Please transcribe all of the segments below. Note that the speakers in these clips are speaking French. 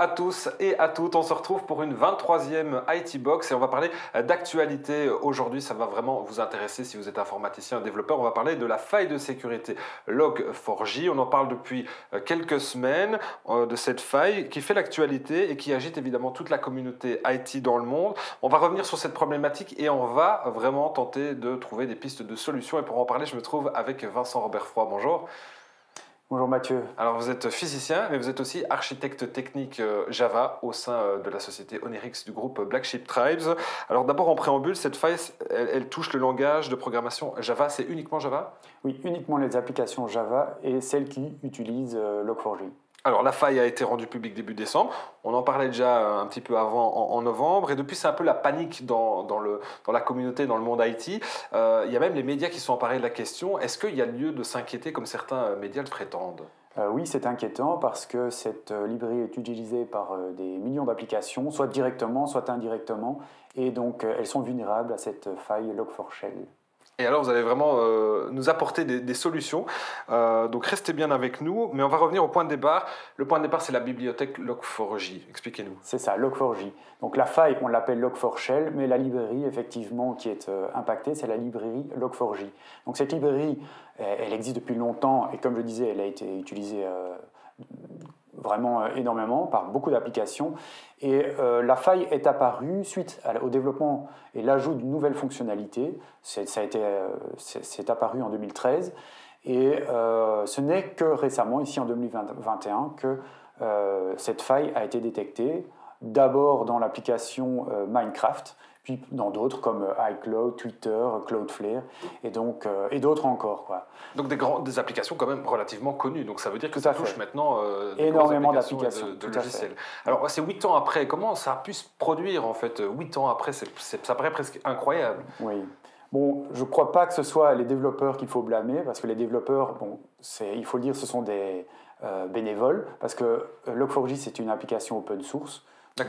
à tous et à toutes, on se retrouve pour une 23e IT Box et on va parler d'actualité. Aujourd'hui, ça va vraiment vous intéresser si vous êtes informaticien, développeur. On va parler de la faille de sécurité Log4j. On en parle depuis quelques semaines de cette faille qui fait l'actualité et qui agite évidemment toute la communauté IT dans le monde. On va revenir sur cette problématique et on va vraiment tenter de trouver des pistes de solutions. Et pour en parler, je me trouve avec Vincent Robert-Froid. Bonjour. Bonjour Mathieu. Alors vous êtes physicien, mais vous êtes aussi architecte technique Java au sein de la société Onerix du groupe Black Sheep Tribes. Alors d'abord en préambule, cette faille, elle touche le langage de programmation Java. C'est uniquement Java ? Oui, uniquement les applications Java et celles qui utilisent Log4j. Alors la faille a été rendue publique début décembre, on en parlait déjà un petit peu avant en novembre, et depuis c'est un peu la panique dans la communauté, dans le monde IT. Il y a même les médias qui sont emparés de la question, est-ce qu'il y a lieu de s'inquiéter comme certains médias le prétendent ? Oui, c'est inquiétant parce que cette librairie est utilisée par des millions d'applications, soit directement, soit indirectement, et donc elles sont vulnérables à cette faille Log4Shell. Et alors, vous allez vraiment nous apporter des solutions. Donc, restez bien avec nous. Mais on va revenir au point de départ. Le point de départ, c'est la bibliothèque Log4j. Expliquez-nous. C'est ça, Log4j. Donc, la faille, on l'appelle Log4Shell, mais la librairie, effectivement, qui est impactée, c'est la librairie Log4j. Donc, cette librairie, elle existe depuis longtemps. Et comme je disais, elle a été utilisée vraiment énormément par beaucoup d'applications. Et la faille est apparue suite au développement et l'ajout d'une nouvelle fonctionnalité. C'est apparu en 2013. Et ce n'est que récemment, ici en 2021, que cette faille a été détectée. D'abord dans l'application Minecraft, puis dans d'autres comme iCloud, Twitter, Cloudflare, et d'autres encore, quoi. Donc des applications quand même relativement connues, donc ça veut dire que ça touche maintenant énormément d'applications, de logiciels. Alors c'est 8 ans après, comment ça a pu se produire en fait 8 ans après, ça paraît presque incroyable. Oui. Bon, je ne crois pas que ce soit les développeurs qu'il faut blâmer, parce que les développeurs, il faut le dire, ce sont des bénévoles, parce que Log4j c'est une application open source.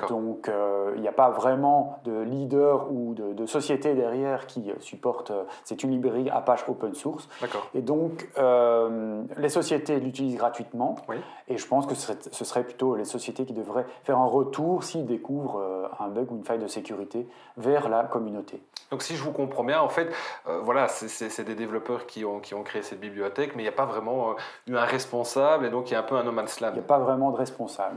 Donc, il n'y a pas vraiment de leader ou de société derrière qui supporte. C'est une librairie Apache open source. Et donc, les sociétés l'utilisent gratuitement. Oui. Et je pense que ce serait plutôt les sociétés qui devraient faire un retour s'ils découvrent un bug ou une faille de sécurité vers la communauté. Donc, si je vous comprends bien, en fait, voilà, c'est des développeurs qui ont créé cette bibliothèque, mais il n'y a pas vraiment eu un responsable, et donc il y a un peu un no man's land. Il n'y a pas vraiment de responsable.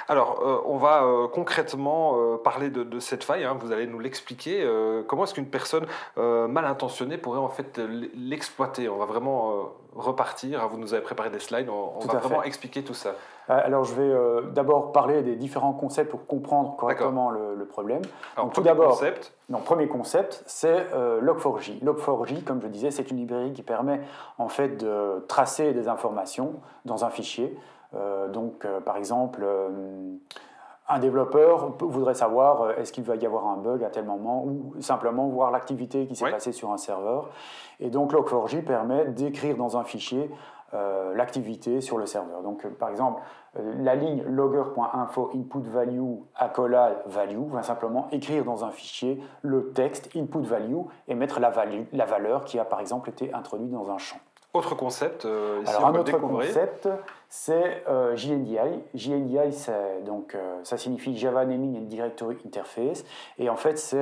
Alors, on va concrètement parler de cette faille, hein, vous allez nous l'expliquer. Comment est-ce qu'une personne mal intentionnée pourrait en fait l'exploiter ? On va vraiment repartir, hein, vous nous avez préparé des slides, on va vraiment expliquer tout ça. Alors, je vais d'abord parler des différents concepts pour comprendre correctement le problème. Alors, donc, tout d'abord, premier concept, c'est Log4j. Log4j, comme je disais, c'est une librairie qui permet en fait de tracer des informations dans un fichier. Par exemple, un développeur voudrait savoir est-ce qu'il va y avoir un bug à tel moment ou simplement voir l'activité qui s'est passée sur un serveur. Et donc Log4j permet d'écrire dans un fichier l'activité sur le serveur. Donc par exemple, la ligne logger.info input value accolade value va simplement écrire dans un fichier le texte input value et mettre la valeur qui a par exemple été introduite dans un champ. Autre concept, ici alors, un autre concept, c'est JNDI. JNDI, ça signifie Java Naming and Directory Interface. Et en fait,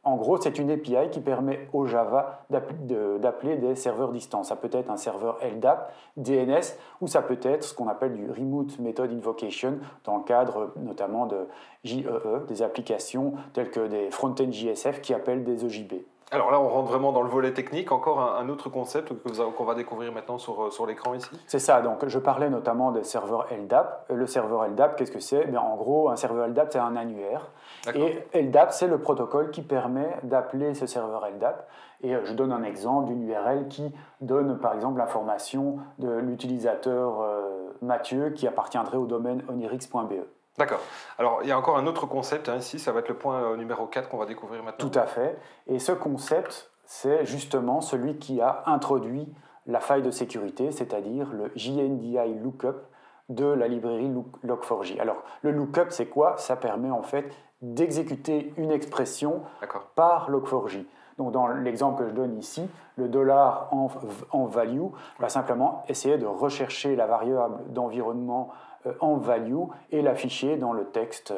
en gros, c'est une API qui permet au Java d'appeler des serveurs distants. Ça peut être un serveur LDAP, DNS, ou ça peut être ce qu'on appelle du Remote Method Invocation, dans le cadre notamment de JEE, des applications telles que des front-end JSF qui appellent des EJB. Alors là, on rentre vraiment dans le volet technique. Encore un autre concept qu'on va découvrir maintenant sur l'écran ici. C'est ça. Donc, je parlais notamment des serveurs LDAP. Le serveur LDAP, qu'est-ce que c'est ? En gros, un serveur LDAP, c'est un annuaire. Et LDAP, c'est le protocole qui permet d'appeler ce serveur LDAP. Et je donne un exemple d'une URL qui donne, par exemple, l'information de l'utilisateur Mathieu qui appartiendrait au domaine onerix.be. D'accord. Alors, il y a encore un autre concept, hein, ici, ça va être le point numéro 4 qu'on va découvrir maintenant. Tout à fait. Et ce concept, c'est justement celui qui a introduit la faille de sécurité, c'est-à-dire le JNDI lookup de la librairie Log4j. Alors, le lookup, c'est quoi ? Ça permet en fait d'exécuter une expression par Log4j. Donc dans l'exemple que je donne ici, le dollar en value va simplement essayer de rechercher la variable d'environnement en value et l'afficher dans le texte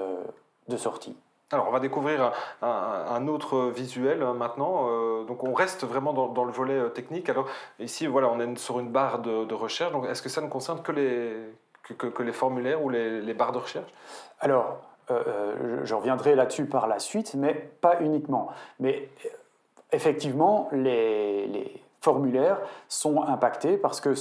de sortie. Alors, on va découvrir un autre visuel maintenant. Donc, on reste vraiment dans le volet technique. Alors, ici, voilà, on est sur une barre de recherche. Donc, est-ce que ça ne concerne que les formulaires ou les barres de recherche? Alors, je reviendrai là-dessus par la suite, mais pas uniquement. Mais effectivement, les formulaires sont impactés parce que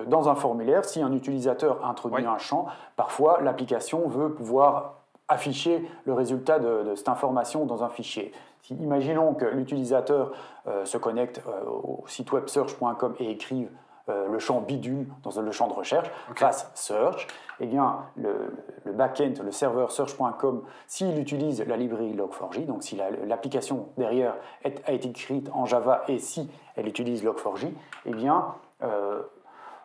dans un formulaire, si un utilisateur introduit un champ, parfois l'application veut pouvoir afficher le résultat de cette information dans un fichier. Imaginons que l'utilisateur se connecte au site web search.com et écrive le champ bidule dans le champ de recherche, fasse search, eh bien le back-end, le serveur search.com, s'il utilise la librairie Log4j, donc si l'application derrière a été écrite en Java et si elle utilise Log4j, eh bien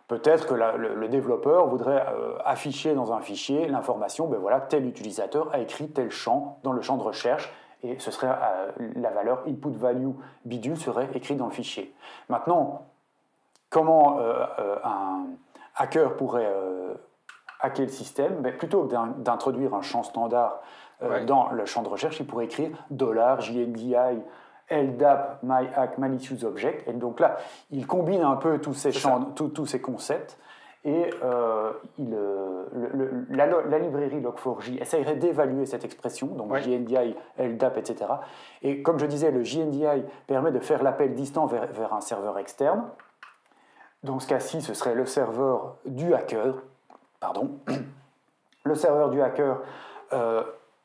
peut-être que le développeur voudrait afficher dans un fichier l'information, ben voilà, tel utilisateur a écrit tel champ dans le champ de recherche, et ce serait la valeur input value bidule serait écrite dans le fichier. Maintenant, comment un hacker pourrait hacker le système? Ben, plutôt que d'introduire un champ standard dans le champ de recherche, il pourrait écrire $JNDI LDAP myHack malicious object. Et donc là, il combine un peu tous ces champs, tous ces concepts, et la librairie Log4j essayerait d'évaluer cette expression, donc JNDI, LDAP, etc. Et comme je disais, le JNDI permet de faire l'appel distant vers un serveur externe. Dans ce cas-ci, ce serait le serveur du hacker. Pardon. Le serveur du hacker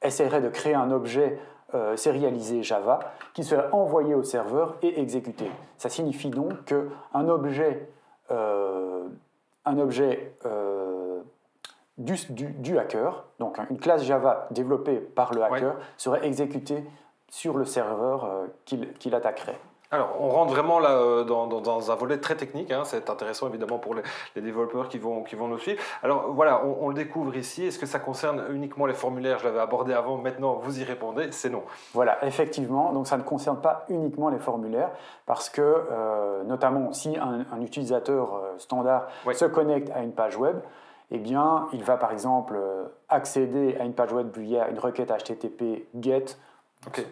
essaierait de créer un objet sérialisé Java qui serait envoyé au serveur et exécuté. Ça signifie donc qu'un objet, du hacker, donc une classe Java développée par le hacker, serait exécutée sur le serveur qu'il attaquerait. Alors, on rentre vraiment là dans un volet très technique, hein. C'est intéressant évidemment pour les développeurs qui vont nous suivre. Alors voilà, on le découvre ici. Est-ce que ça concerne uniquement les formulaires? Je l'avais abordé avant, maintenant vous y répondez, c'est non. Voilà, effectivement, donc ça ne concerne pas uniquement les formulaires, parce que notamment si un utilisateur standard se connecte à une page web, eh bien, il va par exemple accéder à une page web via une requête HTTP GET,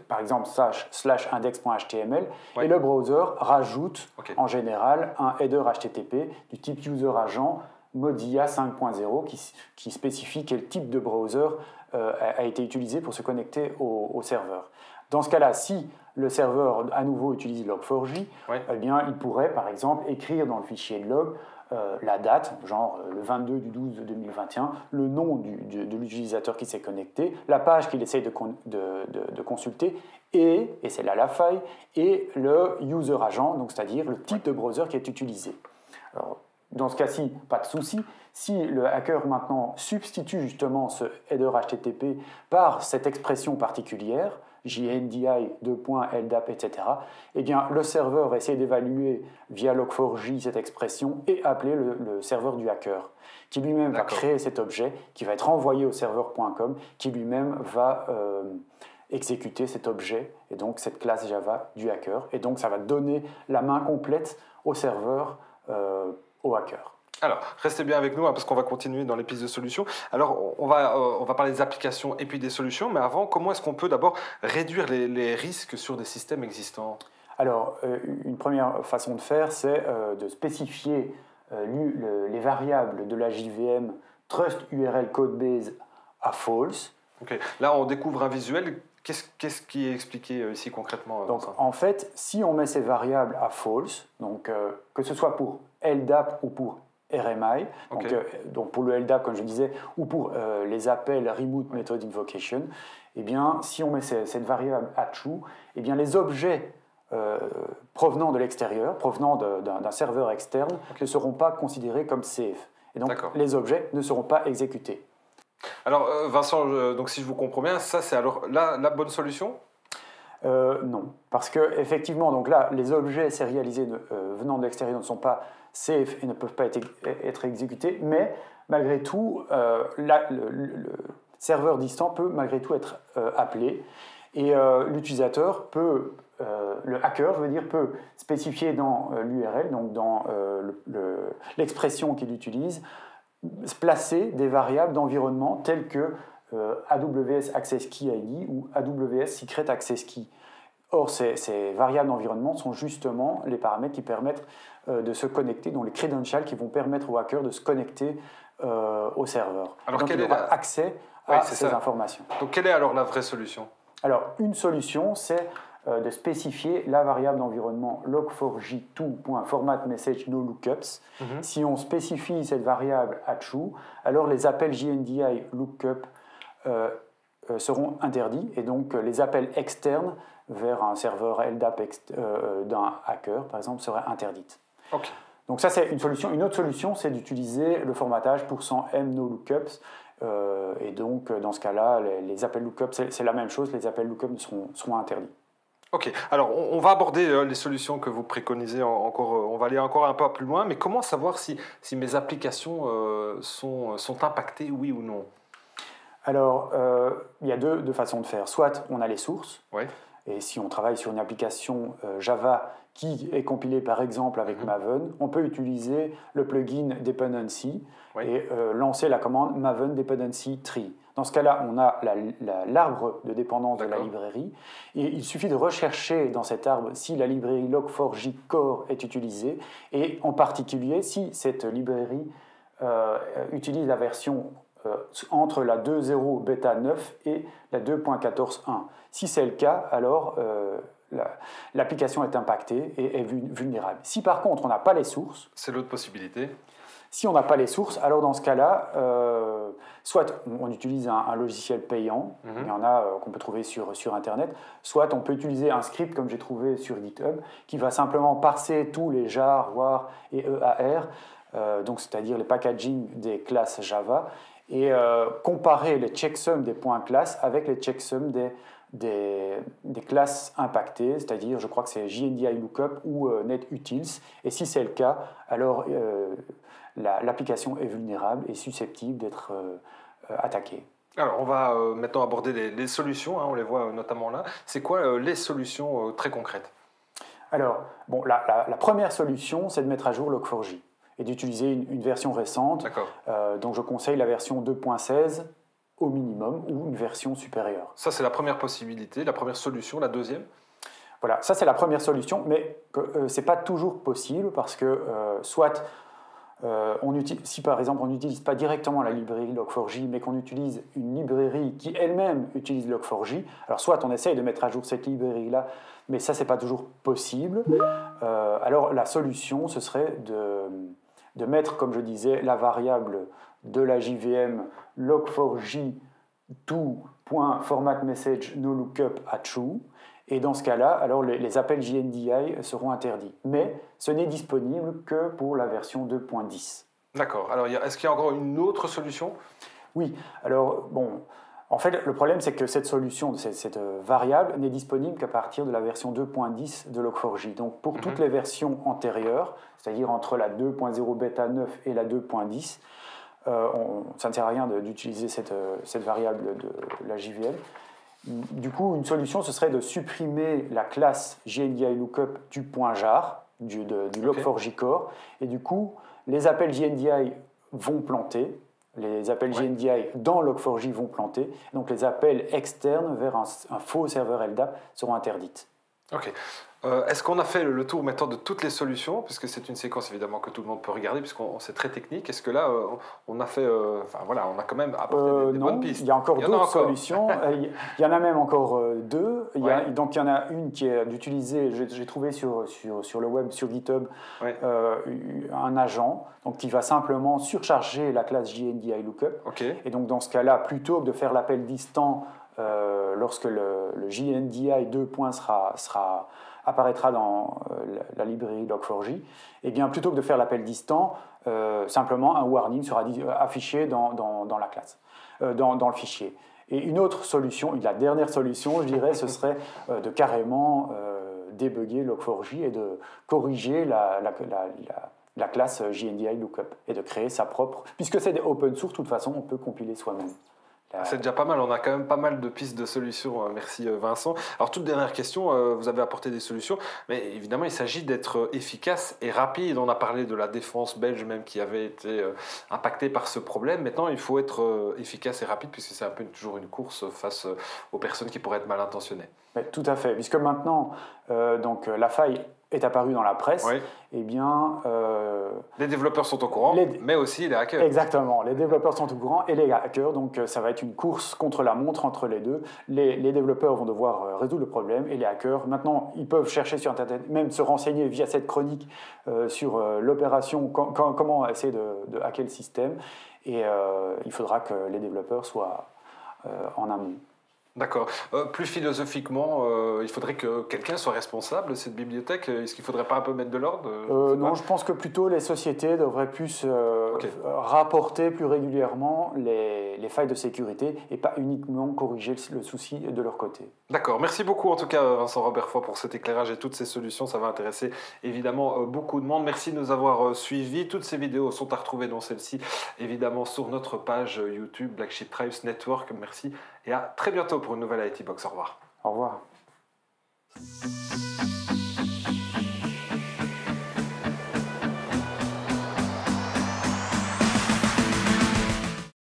par exemple /index.html, et le browser rajoute en général un header HTTP du type user agent Mozilla 5.0 qui spécifie quel type de browser a été utilisé pour se connecter au serveur. Dans ce cas-là, si le serveur à nouveau utilise Log4j, eh bien, il pourrait par exemple écrire dans le fichier log la date, genre le 22 du 12 de 2021, le nom de l'utilisateur qui s'est connecté, la page qu'il essaye de consulter, et c'est là la faille, et le user agent, donc c'est-à-dire le type de browser qui est utilisé. Alors, dans ce cas-ci, pas de souci. Si le hacker maintenant substitue justement ce header HTTP par cette expression particulière, JNDI, LDAP, etc., eh bien, le serveur va essayer d'évaluer via Log4j cette expression et appeler le serveur du hacker, qui lui-même va créer cet objet, qui va être envoyé au serveur.com, qui lui-même va exécuter cet objet, et donc cette classe Java du hacker. Et donc, ça va donner la main complète au serveur, au hacker. Alors, restez bien avec nous, hein, parce qu'on va continuer dans les pistes de solutions. Alors, on va parler des applications et puis des solutions, mais avant, comment est-ce qu'on peut d'abord réduire les risques sur des systèmes existants? Alors, une première façon de faire, c'est de spécifier les variables de la JVM Trust URL Codebase à false. Là, on découvre un visuel. Qu'est-ce qui est expliqué ici concrètement? Donc, en fait, si on met ces variables à false, donc, que ce soit pour LDAP ou pour RMI, donc pour le LDAP, comme je disais, ou pour les appels Remote Method Invocation, eh bien, si on met cette variable à true, eh bien, les objets provenant de l'extérieur, provenant d'un serveur externe, ne seront pas considérés comme safe. Et donc, les objets ne seront pas exécutés. Alors, Vincent, donc si je vous comprends bien, ça c'est alors la bonne solution? Non, parce que effectivement, donc là, les objets sérialisés venant de l'extérieur ne sont pas safe et ne peuvent pas être exécutés, mais malgré tout, le serveur distant peut malgré tout être appelé, et l'utilisateur peut le hacker, je veux dire, peut spécifier dans l'URL, donc dans l'expression qu'il utilise, placer des variables d'environnement telles que AWS Access Key ID ou AWS Secret Access Key. Or, ces variables d'environnement sont justement les paramètres qui permettent de se connecter, donc les credentials qui vont permettre au hacker de se connecter au serveur. Alors, donc, il aura accès à ces informations. Donc, quelle est alors la vraie solution? Alors, une solution, c'est de spécifier la variable d'environnement log4j2.formatMessageNoLookups. Si on spécifie cette variable à true, alors les appels JNDI lookup seront interdits et donc les appels externes vers un serveur LDAP d'un hacker, par exemple, seraient interdites. Okay. Donc ça, c'est une solution. Une autre solution, c'est d'utiliser le formatage %m noLookups. Et donc, dans ce cas-là, les appels lookup, c'est la même chose, les appels lookup seront interdits. Ok, alors on va aborder les solutions que vous préconisez encore, on va aller encore un peu plus loin, mais comment savoir si mes applications sont impactées, oui ou non? Alors, il y a deux façons de faire. Soit on a les sources, ouais. Et si on travaille sur une application Java qui est compilée par exemple avec Maven, on peut utiliser le plugin Dependency et lancer la commande Maven Dependency Tree. Dans ce cas-là, on a l'arbre de dépendance de la librairie et il suffit de rechercher dans cet arbre si la librairie log4j core est utilisée et en particulier si cette librairie utilise la version entre la 2.0 bêta 9 et la 2.14.1. Si c'est le cas, alors l'application est impactée et est vulnérable. Si par contre on n'a pas les sources, c'est l'autre possibilité. Si on n'a pas les sources, alors dans ce cas-là, soit on utilise un logiciel payant, il y en a qu'on peut trouver sur Internet, soit on peut utiliser un script comme j'ai trouvé sur GitHub, qui va simplement parser tous les jar, war et EAR, donc c'est-à-dire les packaging des classes Java, et comparer les checksums des points classes avec les checksums des classes impactées, c'est-à-dire je crois que c'est JNDI Lookup ou NetUtils, et si c'est le cas, alors l'application est vulnérable et susceptible d'être attaquée. Alors on va maintenant aborder les solutions, on les voit notamment là. C'est quoi les solutions très concrètes? Alors, bon, la première solution, c'est de mettre à jour Log4j et d'utiliser une version récente. Donc je conseille la version 2.16 au minimum ou une version supérieure. Ça c'est la première possibilité, la première solution. La deuxième? Voilà, ça c'est la première solution, mais ce n'est pas toujours possible parce que soit si par exemple on n'utilise pas directement la librairie Log4j mais qu'on utilise une librairie qui elle-même utilise Log4j, alors soit on essaye de mettre à jour cette librairie-là, mais ça c'est pas toujours possible. Alors la solution ce serait de mettre, comme je disais, la variable de la JVM log4j to.formatMessageNoLookup à true. Et dans ce cas-là, alors les appels JNDI seront interdits. Mais ce n'est disponible que pour la version 2.10. D'accord. Alors, est-ce qu'il y a encore une autre solution? Oui. Alors, bon, en fait, le problème, c'est que cette solution, cette variable, n'est disponible qu'à partir de la version 2.10 de Log4j. Donc, pour toutes les versions antérieures, c'est-à-dire entre la 2.0 bêta 9 et la 2.10, ça ne sert à rien d'utiliser cette variable de la JVM. Du coup, une solution, ce serait de supprimer la classe JNDI Lookup du point jar, du Log4j core, et du coup, les appels JNDI vont planter, les appels JNDI dans Log4j vont planter, donc les appels externes vers un faux serveur LDAP seront interdites. Ok. Est-ce qu'on a fait le tour maintenant de toutes les solutions, puisque c'est une séquence évidemment que tout le monde peut regarder, puisqu'on c'est très technique. Est-ce que là, on a fait, on a quand même apporté des bonnes pistes? Il y a encore d'autres solutions. Il y en a même encore deux. Donc il y en a une qui est d'utiliser. J'ai trouvé sur le web, sur GitHub, un agent donc qui va simplement surcharger la classe JNDI Lookup. Et donc dans ce cas-là, plutôt que de faire l'appel distant lorsque le JNDI 2 points apparaîtra dans la librairie Log4j, et bien plutôt que de faire l'appel distant, simplement un warning sera affiché dans la classe, dans le fichier. Et une autre solution, la dernière solution, je dirais, ce serait de carrément débugger Log4j et de corriger la classe JNDI Lookup et de créer sa propre, puisque c'est des open source, de toute façon, on peut compiler soi-même C'est déjà pas mal, on a quand même pas mal de pistes de solutions. Merci Vincent. Alors toute dernière question, vous avez apporté des solutions, mais évidemment il s'agit d'être efficace et rapide. On a parlé de la défense belge même qui avait été impactée par ce problème. Maintenant il faut être efficace et rapide puisque c'est un peu toujours une course face aux personnes qui pourraient être mal intentionnées. Mais tout à fait, puisque maintenant la faille est apparue dans la presse, Oui. eh bien... les développeurs sont au courant, mais aussi les hackers. Exactement, les développeurs sont au courant et les hackers, donc ça va être une course contre la montre entre les deux. Les développeurs vont devoir résoudre le problème et les hackers, maintenant, ils peuvent chercher sur Internet, même se renseigner via cette chronique sur l'opération, comment essayer de hacker le système. Et il faudra que les développeurs soient en amont. D'accord. Plus philosophiquement, il faudrait que quelqu'un soit responsable de cette bibliothèque. Est-ce qu'il ne faudrait pas un peu mettre de l'ordre? Non, je pense que plutôt les sociétés devraient plus rapporter plus régulièrement les failles de sécurité et pas uniquement corriger le souci de leur côté. D'accord. Merci beaucoup en tout cas Vincent Roberfoy pour cet éclairage et toutes ces solutions. Ça va intéresser évidemment beaucoup de monde. Merci de nous avoir suivis. Toutes ces vidéos sont à retrouver dans celle-ci évidemment sur notre page YouTube Black Sheep Tribes Network. Merci et à très bientôt pour une nouvelle IT Box. Au revoir. Au revoir.